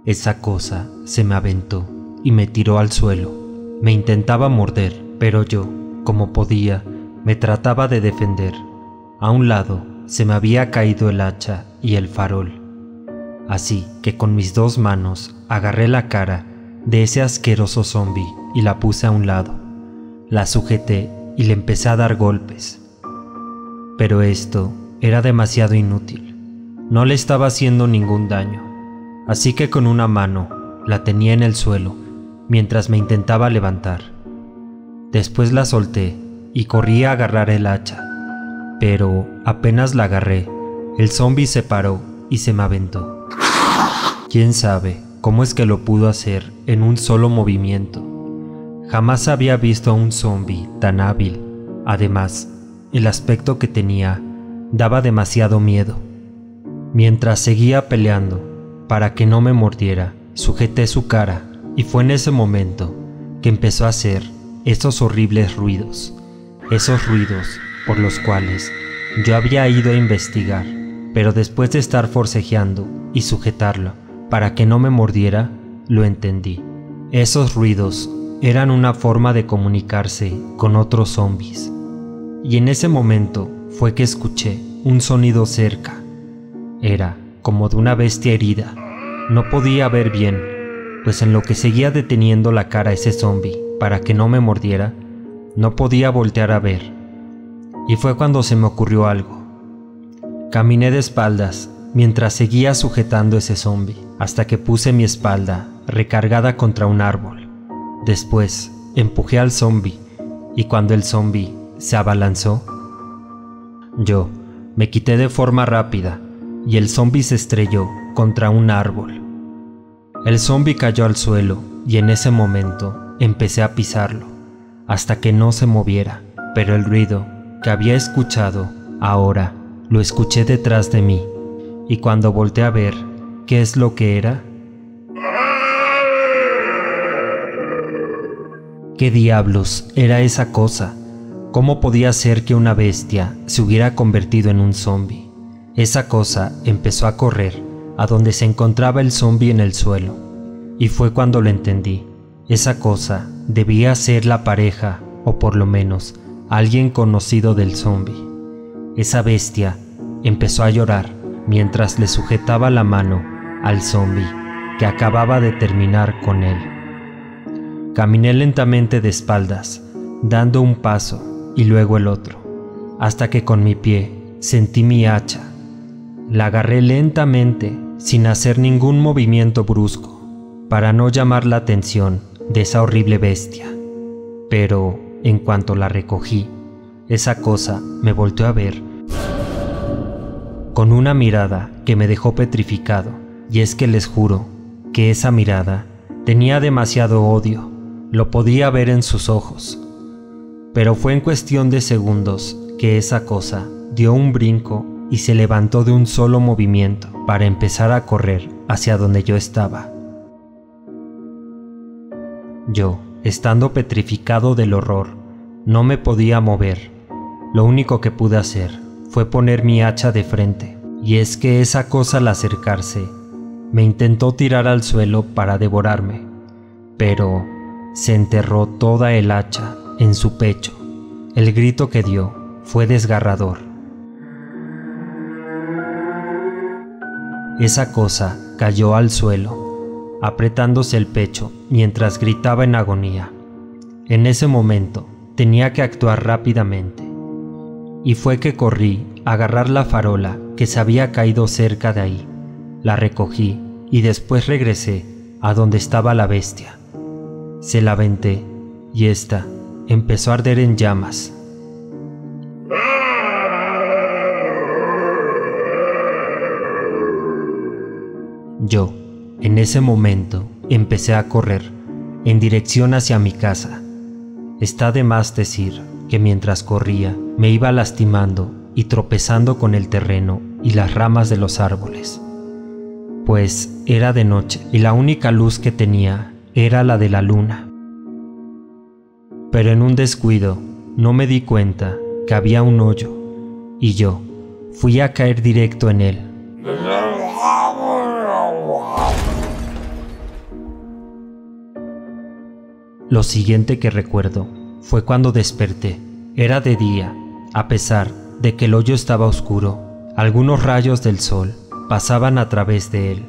Esa cosa se me aventó y me tiró al suelo. Me intentaba morder, pero yo, como podía, me trataba de defender. A un lado se me había caído el hacha y el farol. Así que con mis dos manos agarré la cara de ese asqueroso zombi y la puse a un lado. La sujeté y le empecé a dar golpes. Pero esto era demasiado inútil. No le estaba haciendo ningún daño. Así que con una mano la tenía en el suelo mientras me intentaba levantar. Después la solté y corrí a agarrar el hacha. Pero apenas la agarré, el zombi se paró y se me aventó. ¿Quién sabe cómo es que lo pudo hacer en un solo movimiento? Jamás había visto a un zombi tan hábil. Además, el aspecto que tenía daba demasiado miedo. Mientras seguía peleando para que no me mordiera, sujeté su cara y fue en ese momento que empezó a hacer esos horribles ruidos. Esos ruidos por los cuales yo había ido a investigar, pero después de estar forcejeando y sujetarlo para que no me mordiera, lo entendí. Esos ruidos eran una forma de comunicarse con otros zombies. Y en ese momento fue que escuché un sonido cerca. Era como de una bestia herida. No podía ver bien, pues en lo que seguía deteniendo la cara ese zombi para que no me mordiera, no podía voltear a ver. Y fue cuando se me ocurrió algo. Caminé de espaldas mientras seguía sujetando ese zombi, hasta que puse mi espalda recargada contra un árbol. Después empujé al zombi y cuando el zombi se abalanzó, yo me quité de forma rápida y el zombi se estrelló contra un árbol. El zombi cayó al suelo y en ese momento empecé a pisarlo hasta que no se moviera, pero el ruido que había escuchado ahora lo escuché detrás de mí y cuando volteé a ver qué es lo que era, ¿qué diablos era esa cosa? ¿Cómo podía ser que una bestia se hubiera convertido en un zombi? Esa cosa empezó a correr a donde se encontraba el zombi en el suelo, y fue cuando lo entendí. Esa cosa debía ser la pareja, o por lo menos alguien conocido del zombi. Esa bestia empezó a llorar mientras le sujetaba la mano al zombi que acababa de terminar con él. Caminé lentamente de espaldas, dando un paso y luego el otro, hasta que con mi pie sentí mi hacha. La agarré lentamente, sin hacer ningún movimiento brusco, para no llamar la atención de esa horrible bestia. Pero en cuanto la recogí, esa cosa me volteó a ver con una mirada que me dejó petrificado, y es que les juro que esa mirada tenía demasiado odio. Lo podía ver en sus ojos. Pero fue en cuestión de segundos que esa cosa dio un brinco y se levantó de un solo movimiento para empezar a correr hacia donde yo estaba. Yo, estando petrificado del horror, no me podía mover. Lo único que pude hacer fue poner mi hacha de frente, y es que esa cosa al acercarse me intentó tirar al suelo para devorarme, pero se enterró toda el hacha en su pecho. El grito que dio fue desgarrador. Esa cosa cayó al suelo, apretándose el pecho mientras gritaba en agonía. En ese momento tenía que actuar rápidamente, y fue que corrí a agarrar la farola que se había caído cerca de ahí. La recogí y después regresé a donde estaba la bestia. Se la aventé y ésta empezó a arder en llamas. Yo, en ese momento, empecé a correr en dirección hacia mi casa. Está de más decir que mientras corría me iba lastimando y tropezando con el terreno y las ramas de los árboles, pues era de noche y la única luz que tenía era la de la luna. Pero en un descuido no me di cuenta que había un hoyo y yo fui a caer directo en él. Lo siguiente que recuerdo fue cuando desperté. Era de día, a pesar de que el hoyo estaba oscuro. Algunos rayos del sol pasaban a través de él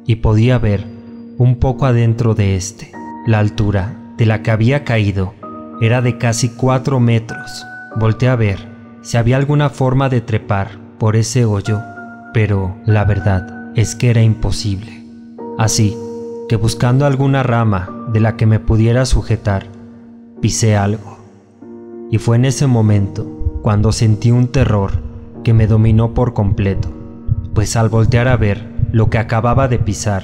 y podía ver un poco adentro de este. La altura de la que había caído era de casi 4 metros. Volteé a ver si había alguna forma de trepar por ese hoyo, pero la verdad es que era imposible. Así que buscando alguna rama de la que me pudiera sujetar, pisé algo. Y fue en ese momento cuando sentí un terror que me dominó por completo, pues al voltear a ver lo que acababa de pisar,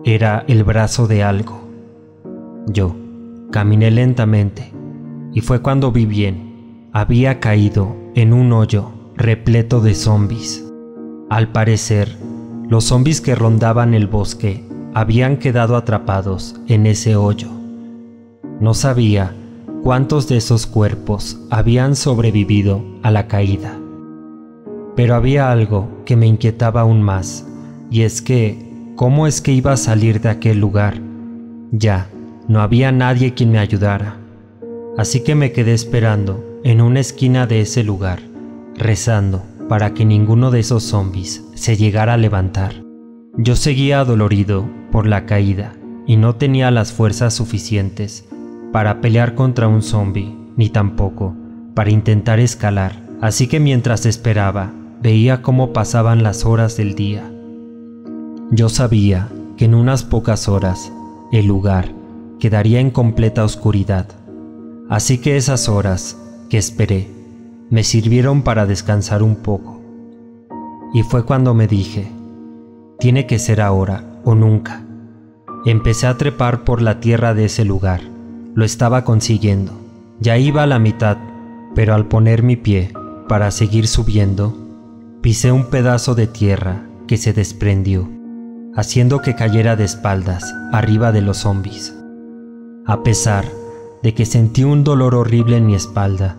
era el brazo de algo. Yo caminé lentamente y fue cuando vi bien. Había caído en un hoyo repleto de zombies. Al parecer, los zombies que rondaban el bosque habían quedado atrapados en ese hoyo. No sabía cuántos de esos cuerpos habían sobrevivido a la caída. Pero había algo que me inquietaba aún más, y es que, ¿cómo es que iba a salir de aquel lugar? Ya no había nadie quien me ayudara. Así que me quedé esperando en una esquina de ese lugar, rezando para que ninguno de esos zombies se llegara a levantar. Yo seguía adolorido por la caída y no tenía las fuerzas suficientes para pelear contra un zombie, ni tampoco para intentar escalar. Así que mientras esperaba, veía cómo pasaban las horas del día. Yo sabía que en unas pocas horas el lugar quedaría en completa oscuridad. Así que esas horas que esperé me sirvieron para descansar un poco. Y fue cuando me dije, tiene que ser ahora o nunca. Empecé a trepar por la tierra de ese lugar. Lo estaba consiguiendo. Ya iba a la mitad, pero al poner mi pie para seguir subiendo, pisé un pedazo de tierra que se desprendió, haciendo que cayera de espaldas arriba de los zombies. A pesar de que sentí un dolor horrible en mi espalda,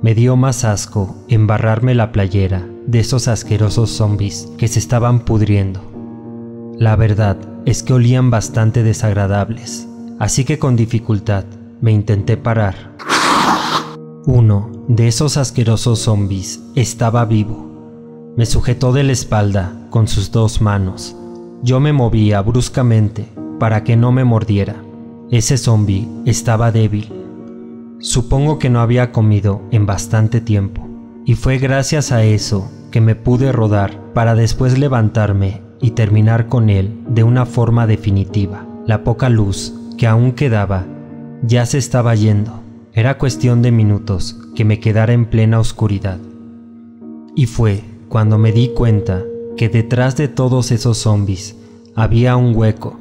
me dio más asco embarrarme la playera de esos asquerosos zombies que se estaban pudriendo. La verdad es que olían bastante desagradables, así que con dificultad me intenté parar. Uno de esos asquerosos zombies estaba vivo. Me sujetó de la espalda con sus 2 manos. Yo me movía bruscamente para que no me mordiera. Ese zombie estaba débil. Supongo que no había comido en bastante tiempo, y fue gracias a eso que me pude rodar para después levantarme y terminar con él de una forma definitiva. La poca luz que aún quedaba ya se estaba yendo. Era cuestión de minutos que me quedara en plena oscuridad. Y fue cuando me di cuenta que detrás de todos esos zombies había un hueco.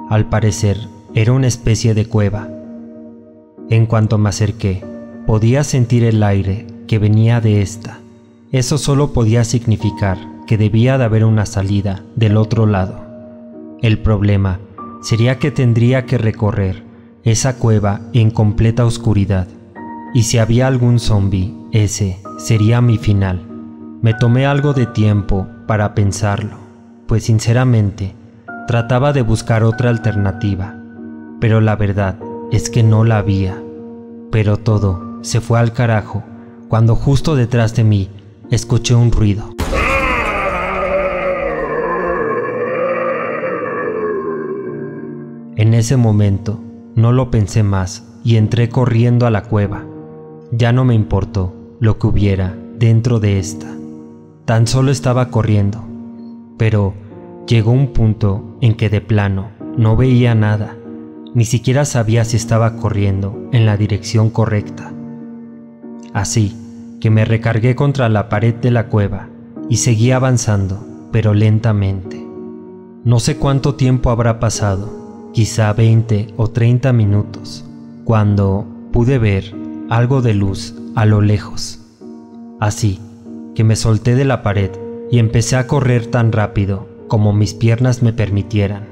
Al parecer era una especie de cueva. En cuanto me acerqué, podía sentir el aire que venía de esta. Eso solo podía significar que debía de haber una salida del otro lado. El problema sería que tendría que recorrer esa cueva en completa oscuridad. Y si había algún zombie, ese sería mi final. Me tomé algo de tiempo para pensarlo, pues sinceramente trataba de buscar otra alternativa, pero la verdad es que no la había. Pero todo se fue al carajo cuando justo detrás de mí escuché un ruido. En ese momento no lo pensé más y entré corriendo a la cueva. Ya no me importó lo que hubiera dentro de esta. Tan solo estaba corriendo, pero llegó un punto en que de plano no veía nada. Ni siquiera sabía si estaba corriendo en la dirección correcta. Así que me recargué contra la pared de la cueva y seguí avanzando, pero lentamente. No sé cuánto tiempo habrá pasado, quizá 20 o 30 minutos, cuando pude ver algo de luz a lo lejos. Así que me solté de la pared y empecé a correr tan rápido como mis piernas me permitieran.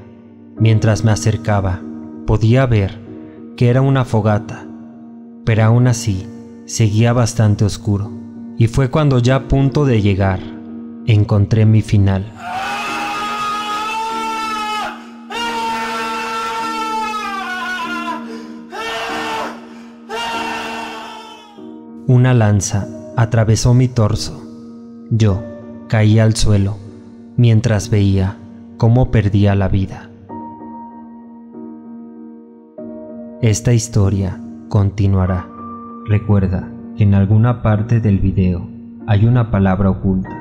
Mientras me acercaba, podía ver que era una fogata, pero aún así seguía bastante oscuro. Y fue cuando ya a punto de llegar, encontré mi final. Una lanza atravesó mi torso. Yo caí al suelo mientras veía cómo perdía la vida. Esta historia continuará. Recuerda que en alguna parte del video hay una palabra oculta.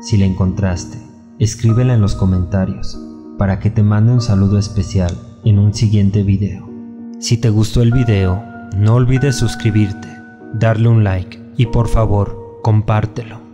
Si la encontraste, escríbela en los comentarios para que te mande un saludo especial en un siguiente video. Si te gustó el video, no olvides suscribirte, darle un like y por favor, compártelo.